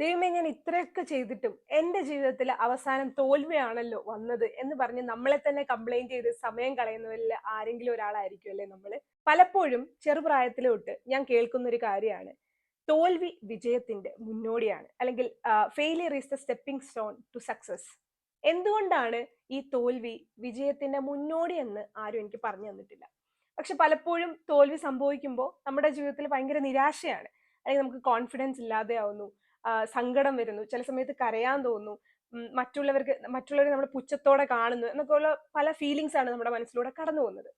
ദൈവമേ, ഞാൻ ഇത്രയൊക്കെ ചെയ്തിട്ടും എൻ്റെ ജീവിതത്തിൽ അവസാനം തോൽവിയാണല്ലോ വന്നത് എന്ന് പറഞ്ഞ് നമ്മളെ തന്നെ കംപ്ലൈന്റ് ചെയ്ത് സമയം കളയുന്നവരിൽ ആരെങ്കിലും ഒരാളായിരിക്കും അല്ലേ നമ്മള്. പലപ്പോഴും ചെറുപ്രായത്തിലെ തൊട്ട് ഞാൻ കേൾക്കുന്ന ഒരു കാര്യമാണ്, തോൽവി വിജയത്തിന്റെ മുന്നോടിയാണ്, അല്ലെങ്കിൽ failure is the stepping stone to success. എന്തുകൊണ്ടാണ് ഈ തോൽവി വിജയത്തിന്റെ മുന്നോടി എന്ന് ആരും എനിക്ക് പറഞ്ഞു തന്നിട്ടില്ല. പക്ഷെ പലപ്പോഴും തോൽവി സംഭവിക്കുമ്പോൾ നമ്മുടെ ജീവിതത്തിൽ ഭയങ്കര നിരാശയാണ്, അല്ലെങ്കിൽ നമുക്ക് കോൺഫിഡൻസ് ഇല്ലാതെയാവുന്നു, സങ്കടം വരുന്നു, ചില സമയത്ത് കരയാൻ തോന്നുന്നു, മറ്റുള്ളവരെ നമ്മൾ പുച്ഛത്തോടെ കാണുന്നു എന്നൊക്കെയുള്ള പല ഫീലിങ്സ് ആണ് നമ്മുടെ മനസ്സിലൂടെ കടന്നു പോകുന്നത്.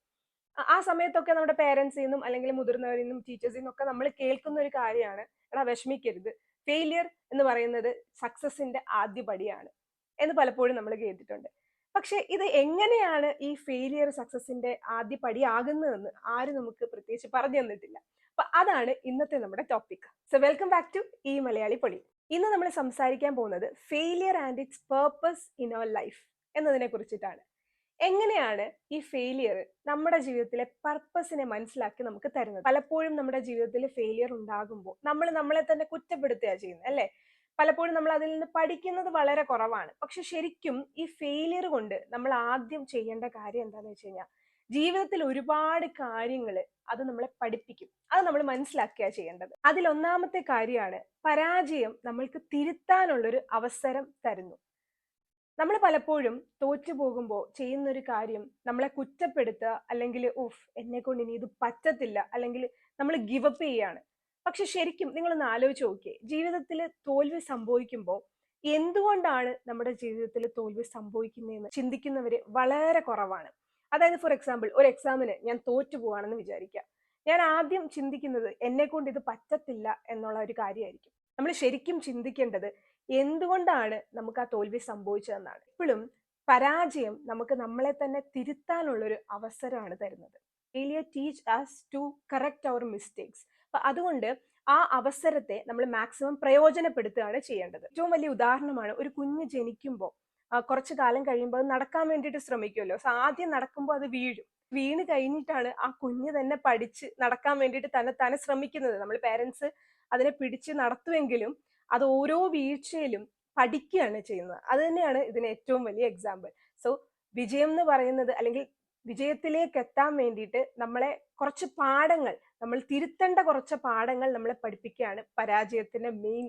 ആ സമയത്തൊക്കെ നമ്മുടെ പേരൻസിൽ നിന്നും അല്ലെങ്കിൽ മുതിർന്നവരിൽ നിന്നും ടീച്ചേഴ്സിൽ നിന്നും ഒക്കെ നമ്മൾ കേൾക്കുന്ന ഒരു കാര്യമാണ്, എടാ വിഷമിക്കരുത്, ഫെയിലിയർ എന്ന് പറയുന്നത് സക്സസിന്റെ ആദ്യ പടിയാണ് എന്ന് പലപ്പോഴും നമ്മൾ കേട്ടിട്ടുണ്ട്. പക്ഷെ ഇത് എങ്ങനെയാണ് ഈ ഫെയിലിയർ സക്സസിന്റെ ആദ്യ പടി ആകുന്നതെന്ന് ആരും നമുക്ക് പ്രത്യേകിച്ച് പറഞ്ഞു തന്നിട്ടില്ല. അപ്പൊ അതാണ് ഇന്നത്തെ നമ്മുടെ topic. So welcome back to ഈ മലയാളി പൊളി. ഇന്ന് നമ്മൾ സംസാരിക്കാൻ പോകുന്നത് failure and its purpose in our life എന്നതിനെ കുറിച്ചിട്ടാണ്. എങ്ങനെയാണ് ഈ ഫെയിലിയർ നമ്മുടെ ജീവിതത്തിലെ പർപ്പസിനെ മനസ്സിലാക്കി നമുക്ക് തരുന്നത്. പലപ്പോഴും നമ്മുടെ ജീവിതത്തിൽ ഫെയിലിയർ ഉണ്ടാകുമ്പോൾ നമ്മൾ നമ്മളെ തന്നെ കുറ്റപ്പെടുത്തുക ചെയ്യുന്നത് അല്ലേ. പലപ്പോഴും നമ്മൾ അതിൽ നിന്ന് പഠിക്കുന്നത് വളരെ കുറവാണ്. പക്ഷെ ശരിക്കും ഈ ഫെയിലിയർ കൊണ്ട് നമ്മൾ ആദ്യം ചെയ്യേണ്ട കാര്യം എന്താണെന്ന് വെച്ച് കഴിഞ്ഞാൽ, ജീവിതത്തിൽ ഒരുപാട് കാര്യങ്ങൾ അത് നമ്മളെ പഠിപ്പിക്കും. അത് നമ്മൾ മനസ്സിലാക്കുക ചെയ്യേണ്ടത്. അതിലൊന്നാമത്തെ കാര്യമാണ്, പരാജയം നമ്മൾക്ക് തിരുത്താനുള്ളൊരു അവസരം തരുന്നു. നമ്മൾ പലപ്പോഴും തോറ്റു പോകുമ്പോൾ ചെയ്യുന്ന ഒരു കാര്യം നമ്മളെ കുറ്റപ്പെടുത്തുക, അല്ലെങ്കിൽ എന്നെ കൊണ്ട് ഇനി ഇത് പറ്റത്തില്ല, അല്ലെങ്കിൽ നമ്മൾ ഗിവപ്പ് ചെയ്യാണ്. പക്ഷെ ശരിക്കും നിങ്ങളൊന്ന് ആലോചിച്ച് നോക്കിയേ, ജീവിതത്തിൽ തോൽവി സംഭവിക്കുമ്പോൾ എന്തുകൊണ്ടാണ് നമ്മുടെ ജീവിതത്തിൽ തോൽവി സംഭവിക്കുന്നതെന്ന് ചിന്തിക്കുന്നവര് വളരെ കുറവാണ്. അതായത് ഫോർ എക്സാമ്പിൾ, ഒരു എക്സാമിന് ഞാൻ തോറ്റു പോവാണെന്ന് വിചാരിക്കുക. ഞാൻ ആദ്യം ചിന്തിക്കുന്നത് എന്നെ കൊണ്ട് ഇത് പറ്റത്തില്ല എന്നുള്ള ഒരു കാര്യമായിരിക്കും. നമ്മൾ ശരിക്കും ചിന്തിക്കേണ്ടത് എന്തുകൊണ്ടാണ് നമുക്ക് ആ തോൽവി സംഭവിച്ചതെന്നാണ്. എപ്പോഴും പരാജയം നമുക്ക് നമ്മളെ തന്നെ തിരുത്താനുള്ളൊരു അവസരമാണ് തരുന്നത്. Failure teach us to correct our mistakes. അപ്പൊ അതുകൊണ്ട് ആ അവസരത്തെ നമ്മൾ മാക്സിമം പ്രയോജനപ്പെടുത്തുകയാണ് ചെയ്യേണ്ടത്. ഏറ്റവും വലിയ ഉദാഹരണമാണ്, ഒരു കുഞ്ഞ് ജനിക്കുമ്പോൾ കുറച്ചു കാലം കഴിയുമ്പോൾ അത് നടക്കാൻ വേണ്ടിയിട്ട് ശ്രമിക്കുമല്ലോ. സോ ആദ്യം നടക്കുമ്പോൾ അത് വീഴും. വീണ് കഴിഞ്ഞിട്ടാണ് ആ കുഞ്ഞ് തന്നെ പഠിച്ച് നടക്കാൻ വേണ്ടിയിട്ട് തന്നെ ശ്രമിക്കുന്നത്. നമ്മൾ പേരൻസ് അതിനെ പിടിച്ച് നടത്തുമെങ്കിലും അത് ഓരോ വീഴ്ചയിലും പഠിക്കുകയാണ് ചെയ്യുന്നത്. അത് തന്നെയാണ് ഇതിന് ഏറ്റവും വലിയ എക്സാമ്പിൾ. സോ വിജയം എന്ന് പറയുന്നത്, അല്ലെങ്കിൽ വിജയത്തിലേക്ക് എത്താൻ വേണ്ടിയിട്ട് നമ്മളെ കുറച്ച് പാഠങ്ങൾ, നമ്മൾ തിരുത്തേണ്ട കുറച്ച് പാഠങ്ങൾ നമ്മളെ പഠിപ്പിക്കുകയാണ് പരാജയത്തിന്റെ മെയിൻ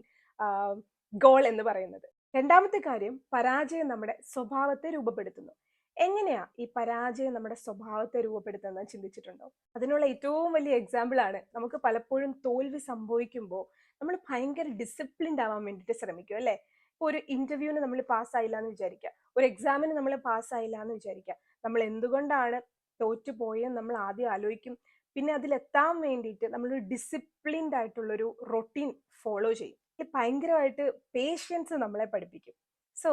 ഗോൾ എന്ന് പറയുന്നത്. രണ്ടാമത്തെ കാര്യം, പരാജയം നമ്മുടെ സ്വഭാവത്തെ രൂപപ്പെടുത്തുന്നു. എങ്ങനെയാ ഈ പരാജയം നമ്മുടെ സ്വഭാവത്തെ രൂപപ്പെടുത്തുന്നത് ചിന്തിച്ചിട്ടുണ്ടോ? അതിനുള്ള ഏറ്റവും വലിയ എക്സാമ്പിൾ ആണ്, നമുക്ക് പലപ്പോഴും തോൽവി സംഭവിക്കുമ്പോൾ നമ്മൾ ഭയങ്കര ഡിസിപ്ലിൻഡ് ആവാൻ വേണ്ടിയിട്ട് ശ്രമിക്കും അല്ലേ. ഇപ്പൊ ഒരു ഇന്റർവ്യൂവിന് നമ്മൾ പാസ്സായില്ല എന്ന് വിചാരിക്കുക, ഒരു എക്സാമിന് നമ്മൾ പാസ്സായില്ല എന്ന് വിചാരിക്കുക. നമ്മൾ എന്തുകൊണ്ടാണ് തോറ്റുപോയെന്ന് നമ്മൾ ആദ്യം ആലോചിക്കും. പിന്നെ അതിലെത്താൻ വേണ്ടിയിട്ട് നമ്മളൊരു ഡിസിപ്ലിൻഡ് ആയിട്ടുള്ളൊരു റൊട്ടീൻ ഫോളോ ചെയ്യും. ഇത് ഭയങ്കരമായിട്ട് പേഷ്യൻസ് നമ്മളെ പഠിപ്പിക്കും. സോ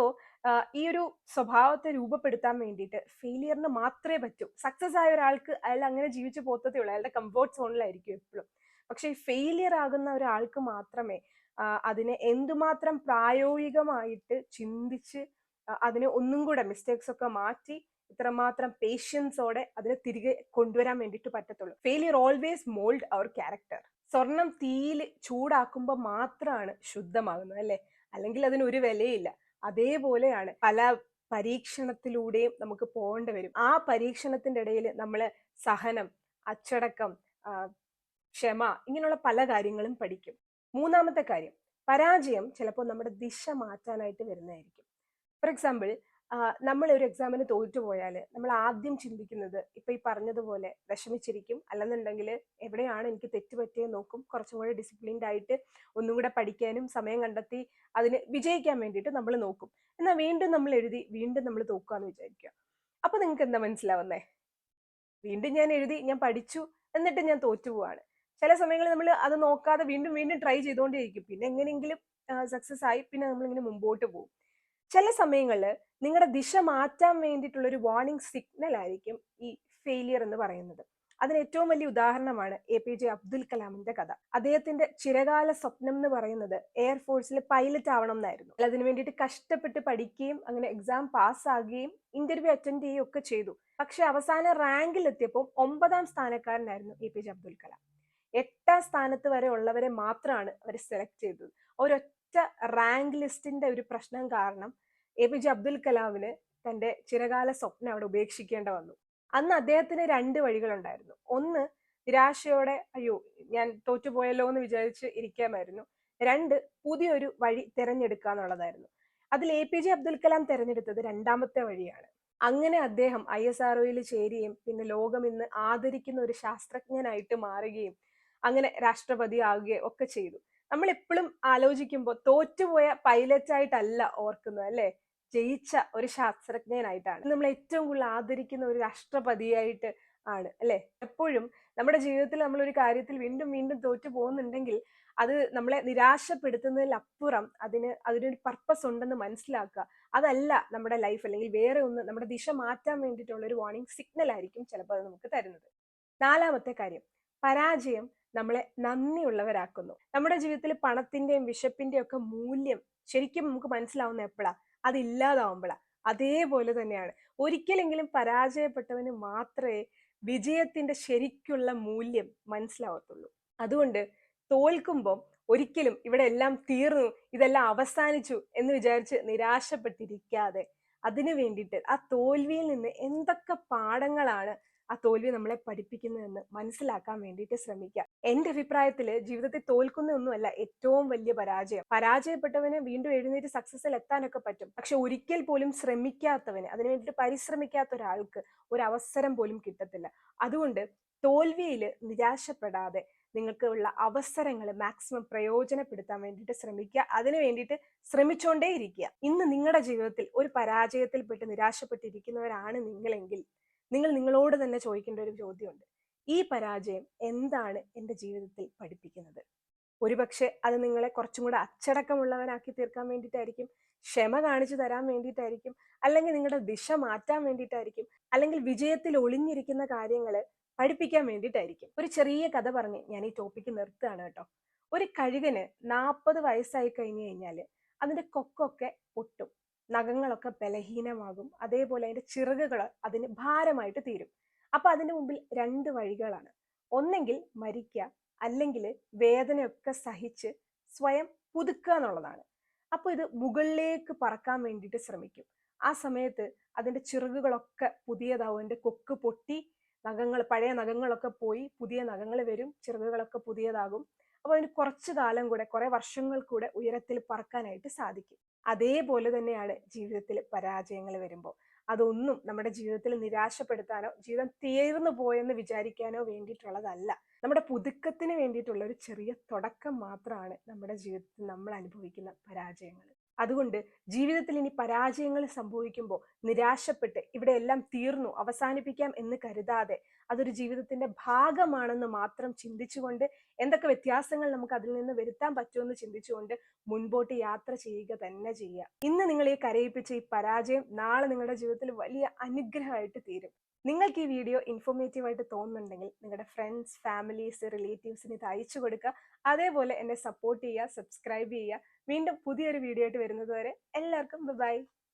ഈ ഒരു സ്വഭാവത്തെ രൂപപ്പെടുത്താൻ വേണ്ടിയിട്ട് ഫെയിലിയറിന് മാത്രമേ പറ്റൂ. സക്സസ് ആയ ഒരാൾക്ക് അയാൾ അങ്ങനെ ജീവിച്ചു പോത്തതേ ഉള്ളൂ, അയാളുടെ കംഫോർട്ട് സോണിലായിരിക്കും എപ്പോഴും. പക്ഷെ ഈ ഫെയിലിയർ ആകുന്ന ഒരാൾക്ക് മാത്രമേ അതിനെ എന്തുമാത്രം പ്രായോഗികമായിട്ട് ചിന്തിച്ച് അതിനെ ഒന്നും കൂടെ മിസ്റ്റേക്സ് ഒക്കെ മാറ്റി ഇത്രമാത്രം പേഷ്യൻസോടെ അതിനെ തിരികെ കൊണ്ടുവരാൻ വേണ്ടിയിട്ട് പറ്റത്തുള്ളൂ. Failure always mould our character. സ്വർണം തീയിൽ ചൂടാക്കുമ്പോൾ മാത്രമാണ് ശുദ്ധമാകുന്നത് അല്ലെ, അല്ലെങ്കിൽ അതിന് ഒരു വിലയില്ല. അതേപോലെയാണ് പല പരീക്ഷണത്തിലൂടെയും നമുക്ക് പോകേണ്ടി വരും. ആ പരീക്ഷണത്തിന്റെ ഇടയിൽ നമ്മൾ സഹനം, അച്ചടക്കം, ക്ഷമ, ഇങ്ങനെയുള്ള പല കാര്യങ്ങളും പഠിക്കും. മൂന്നാമത്തെ കാര്യം, പരാജയം ചിലപ്പോൾ നമ്മുടെ ദിശ മാറ്റാനായിട്ട് വരുന്നതായിരിക്കും. ഫോർ എക്സാമ്പിൾ, നമ്മൾ ഒരു എക്സാമിന് തോറ്റുപോയാൽ നമ്മൾ ആദ്യം ചിന്തിക്കുന്നത് ഇപ്പൊ ഈ പറഞ്ഞതുപോലെ വിഷമിച്ചിരിക്കും, അല്ലെന്നുണ്ടെങ്കിൽ എവിടെയാണ് എനിക്ക് തെറ്റുപറ്റിയെന്ന് നോക്കും, കുറച്ചും കൂടെ ഡിസിപ്ലിൻഡ് ആയിട്ട് ഒന്നും കൂടെ പഠിക്കാനും സമയം കണ്ടെത്തി അതിന് വിജയിക്കാൻ വേണ്ടിയിട്ട് നമ്മൾ നോക്കും. എന്നാൽ വീണ്ടും നമ്മൾ എഴുതി വീണ്ടും നമ്മൾ തോക്കാന്ന് വിചാരിക്കുക. അപ്പൊ നിങ്ങൾക്ക് എന്താ മനസ്സിലാവുന്നേ? വീണ്ടും ഞാൻ എഴുതി, ഞാൻ പഠിച്ചു, എന്നിട്ട് ഞാൻ തോറ്റുപോവാണ്. ചില സമയങ്ങളിൽ നമ്മൾ അത് നോക്കാതെ വീണ്ടും വീണ്ടും ട്രൈ ചെയ്തുകൊണ്ടേയിരിക്കും. പിന്നെ എങ്ങനെയെങ്കിലും സക്സസ് ആയി, പിന്നെ നമ്മളിങ്ങനെ മുമ്പോട്ട് പോകും. ചില സമയങ്ങളിൽ നിങ്ങളുടെ ദിശ മാറ്റാൻ വേണ്ടിയിട്ടുള്ള ഒരു വാർണിംഗ് സിഗ്നൽ ആയിരിക്കും ഈ ഫെയിലിയർ എന്ന് പറയുന്നത്. അതിന് ഏറ്റവും വലിയ ഉദാഹരണമാണ് APJ അബ്ദുൽ കലാമിന്റെ കഥ. അദ്ദേഹത്തിന്റെ ചിരകാല സ്വപ്നം എന്ന് പറയുന്നത് എയർഫോഴ്സിൽ പൈലറ്റ് ആവണം എന്നായിരുന്നു. അതിനു വേണ്ടിയിട്ട് കഷ്ടപ്പെട്ട് പഠിക്കുകയും അങ്ങനെ എക്സാം പാസ്സാകുകയും ഇന്റർവ്യൂ അറ്റൻഡ് ചെയ്യുകയും ഒക്കെ ചെയ്തു. പക്ഷെ അവസാന റാങ്കിൽ എത്തിയപ്പോൾ 9ാം സ്ഥാനക്കാരനായിരുന്നു APJ അബ്ദുൽ കലാം. 8ാം സ്ഥാനത്ത് വരെ ഉള്ളവരെ മാത്രമാണ് അവർ സെലക്ട് ചെയ്തത്. ഒരൊറ്റ ഒരൊറ്റ റാങ്ക് ലിസ്റ്റിന്റെ ഒരു പ്രശ്നം കാരണം APJ അബ്ദുൽ കലാമിന് തന്റെ ചിരകാല സ്വപ്നം അവിടെ ഉപേക്ഷിക്കേണ്ട വന്നു. അന്ന് അദ്ദേഹത്തിന് രണ്ട് വഴികളുണ്ടായിരുന്നു. ഒന്ന്, നിരാശയോടെ അയ്യോ ഞാൻ തോറ്റുപോയല്ലോ എന്ന് വിചാരിച്ച് ഇരിക്കാമായിരുന്നു. രണ്ട്, പുതിയൊരു വഴി തിരഞ്ഞെടുക്കുക എന്നുള്ളതായിരുന്നു. അതിൽ APJ അബ്ദുൽ കലാം തിരഞ്ഞെടുത്തത് രണ്ടാമത്തെ വഴിയാണ്. അങ്ങനെ അദ്ദേഹം ISROയിൽ ചേരുകയും പിന്നെ ലോകം ഇന്ന് ആദരിക്കുന്ന ഒരു ശാസ്ത്രജ്ഞനായിട്ട് മാറുകയും അങ്ങനെ രാഷ്ട്രപതി ആവുകയും ഒക്കെ ചെയ്തു. നമ്മൾ എപ്പോഴും ആലോചിക്കുമ്പോൾ തോറ്റുപോയ പൈലറ്റ് ആയിട്ടല്ല ഓർക്കുന്നത്, അല്ലെ? ജയിച്ച ഒരു ശാസ്ത്രജ്ഞനായിട്ടാണ്. നമ്മൾ ഏറ്റവും കൂടുതൽ ആദരിക്കുന്ന ഒരു രാഷ്ട്രപതിയായിട്ട് ആണ്, അല്ലെ? എപ്പോഴും നമ്മുടെ ജീവിതത്തിൽ നമ്മൾ ഒരു കാര്യത്തിൽ വീണ്ടും വീണ്ടും തോറ്റു പോകുന്നുണ്ടെങ്കിൽ അത് നമ്മളെ നിരാശപ്പെടുത്തുന്നതിലപ്പുറം അതിനൊരു പർപ്പസ് ഉണ്ടെന്ന് മനസ്സിലാക്കുക. അതല്ല നമ്മുടെ ലൈഫ്, അല്ലെങ്കിൽ വേറെ ഒന്ന് നമ്മുടെ ദിശ മാറ്റാൻ വേണ്ടിയിട്ടുള്ള ഒരു വാർണിംഗ് സിഗ്നൽ ആയിരിക്കും ചിലപ്പോൾ അത് നമുക്ക് തരുന്നത്. നാലാമത്തെ കാര്യം, പരാജയം നമ്മളെ നന്ദിയുള്ളവരാക്കുന്നു. നമ്മുടെ ജീവിതത്തിൽ പണത്തിന്റെയും വിശപ്പിന്റെയും ഒക്കെ മൂല്യം ശരിക്കും നമുക്ക് മനസ്സിലാവുന്ന എപ്പോഴാ? അതില്ലാതാവുമ്പോഴാ. അതേപോലെ തന്നെയാണ് ഒരിക്കലെങ്കിലും പരാജയപ്പെട്ടവന് മാത്രമേ വിജയത്തിന്റെ ശരിക്കുള്ള മൂല്യം മനസ്സിലാവത്തുള്ളൂ. അതുകൊണ്ട് തോൽക്കുമ്പോൾ ഒരിക്കലും ഇവിടെ എല്ലാം തീർന്നു, ഇതെല്ലാം അവസാനിച്ചു എന്ന് വിചാരിച്ച് നിരാശപ്പെട്ടിരിക്കാതെ അതിനു വേണ്ടിയിട്ട് ആ തോൽവിയിൽ നിന്ന് എന്തൊക്കെ പാഠങ്ങളാണ് ആ തോൽവി നമ്മളെ പഠിപ്പിക്കുന്നതെന്ന് മനസ്സിലാക്കാൻ വേണ്ടിയിട്ട് ശ്രമിക്കുക. എന്റെ അഭിപ്രായത്തില് ജീവിതത്തിൽ തോൽക്കുന്നൊന്നുമല്ല ഏറ്റവും വലിയ പരാജയം. പരാജയപ്പെട്ടവന് വീണ്ടും എഴുന്നേറ്റ് സക്സസിൽ എത്താനൊക്കെ പറ്റും. പക്ഷെ ഒരിക്കൽ പോലും ശ്രമിക്കാത്തവന്, അതിനു വേണ്ടിയിട്ട് പരിശ്രമിക്കാത്ത ഒരാൾക്ക് ഒരു അവസരം പോലും കിട്ടത്തില്ല. അതുകൊണ്ട് തോൽവിയിൽ നിരാശപ്പെടാതെ നിങ്ങൾക്ക് ഉള്ള അവസരങ്ങൾ മാക്സിമം പ്രയോജനപ്പെടുത്താൻ വേണ്ടിയിട്ട് ശ്രമിക്കുക. അതിനു വേണ്ടിയിട്ട് ശ്രമിച്ചുകൊണ്ടേ ഇരിക്കുക. ഇന്ന് നിങ്ങളുടെ ജീവിതത്തിൽ ഒരു പരാജയത്തിൽപ്പെട്ട് നിരാശപ്പെട്ടിരിക്കുന്നവരാണ് നിങ്ങളെങ്കിൽ നിങ്ങൾ നിങ്ങളോട് തന്നെ ചോദിക്കേണ്ട ഒരു ചോദ്യമുണ്ട്: ഈ പരാജയം എന്താണ് എൻ്റെ ജീവിതത്തിൽ പഠിപ്പിക്കുന്നത്? ഒരുപക്ഷെ അത് നിങ്ങളെ കുറച്ചും കൂടെ അച്ചടക്കമുള്ളവനാക്കി തീർക്കാൻ വേണ്ടിയിട്ടായിരിക്കും, ക്ഷമ കാണിച്ചു തരാൻ വേണ്ടിയിട്ടായിരിക്കും, അല്ലെങ്കിൽ നിങ്ങളുടെ ദിശ മാറ്റാൻ വേണ്ടിയിട്ടായിരിക്കും, അല്ലെങ്കിൽ വിജയത്തിൽ ഒളിഞ്ഞിരിക്കുന്ന കാര്യങ്ങൾ പഠിപ്പിക്കാൻ വേണ്ടിയിട്ടായിരിക്കും. ഒരു ചെറിയ കഥ പറഞ്ഞ് ഞാൻ ഈ ടോപ്പിക്ക് നിർത്തുകയാണ് കേട്ടോ. ഒരു കഴുകന് 40 വയസ്സായി കഴിഞ്ഞു കഴിഞ്ഞാൽ അതിന്റെ കൊക്കൊക്കെ പൊട്ടും, നഖങ്ങളൊക്കെ ബലഹീനമാകും, അതേപോലെ അതിന്റെ ചിറകുകൾ അതിന് ഭാരമായിട്ട് തീരും. അപ്പൊ അതിന്റെ മുമ്പിൽ രണ്ട് വഴികളാണ്. ഒന്നെങ്കിൽ മരിക്കുക, അല്ലെങ്കിൽ വേദനയൊക്കെ സഹിച്ച് സ്വയം പുതുക്കുക എന്നുള്ളതാണ്. അപ്പൊ ഇത് മുകളിലേക്ക് പറക്കാൻ വേണ്ടിയിട്ട് ശ്രമിക്കും. ആ സമയത്ത് അതിന്റെ ചിറകുകളൊക്കെ പുതിയതാവും, അതിന്റെ കൊക്ക് പൊട്ടി പഴയ നഖങ്ങളൊക്കെ പോയി പുതിയ നഖങ്ങൾ വരും, ചിറകുകളൊക്കെ പുതിയതാകും. അപ്പൊ അതിന് കുറച്ചു കാലം കൂടെ, കുറെ വർഷങ്ങൾ കൂടെ ഉയരത്തിൽ പറക്കാനായിട്ട് സാധിക്കും. അതേപോലെ തന്നെയാണ് ജീവിതത്തിൽ പരാജയങ്ങൾ വരുമ്പോൾ. അതൊന്നും നമ്മുടെ ജീവിതത്തിൽ നിരാശപ്പെടുത്താനോ ജീവിതം തീർന്നു പോയെന്ന് വിചാരിക്കാനോ വേണ്ടിയിട്ടുള്ളതല്ല. നമ്മുടെ പുതുക്കത്തിന് വേണ്ടിയിട്ടുള്ള ഒരു ചെറിയ തുടക്കം മാത്രമാണ് നമ്മുടെ ജീവിതത്തിൽ നമ്മൾ അനുഭവിക്കുന്ന പരാജയങ്ങൾ. അതുകൊണ്ട് ജീവിതത്തിൽ ഇനി പരാജയങ്ങൾ സംഭവിക്കുമ്പോൾ നിരാശപ്പെട്ട് ഇവിടെ എല്ലാം തീർന്നു അവസാനിപ്പിക്കാം എന്ന് കരുതാതെ അതൊരു ജീവിതത്തിന്റെ ഭാഗമാണെന്ന് മാത്രം ചിന്തിച്ചുകൊണ്ട് എന്തൊക്കെ വ്യത്യാസങ്ങൾ നമുക്ക് അതിൽ നിന്ന് വരുത്താൻ പറ്റുമെന്ന് ചിന്തിച്ചുകൊണ്ട് മുൻപോട്ട് യാത്ര ചെയ്യുക തന്നെ ചെയ്യുക. ഇന്ന് നിങ്ങൾ ഈ കരയിപ്പിച്ച ഈ പരാജയം നാളെ നിങ്ങളുടെ ജീവിതത്തിൽ വലിയ അനുഗ്രഹമായിട്ട് തീരും. നിങ്ങൾക്ക് ഈ വീഡിയോ ഇൻഫോർമേറ്റീവ് ആയിട്ട് തോന്നുന്നുണ്ടെങ്കിൽ നിങ്ങളുടെ ഫ്രണ്ട്സ്, ഫാമിലീസ്, റിലേറ്റീവ്സിന് ഇത് അയച്ചു കൊടുക്കുക. അതേപോലെ എന്നെ സപ്പോർട്ട് ചെയ്യുക, സബ്സ്ക്രൈബ് ചെയ്യുക. വീണ്ടും പുതിയൊരു വീഡിയോ ആയിട്ട് വരുന്നത് വരെ എല്ലാവർക്കും ബൈ.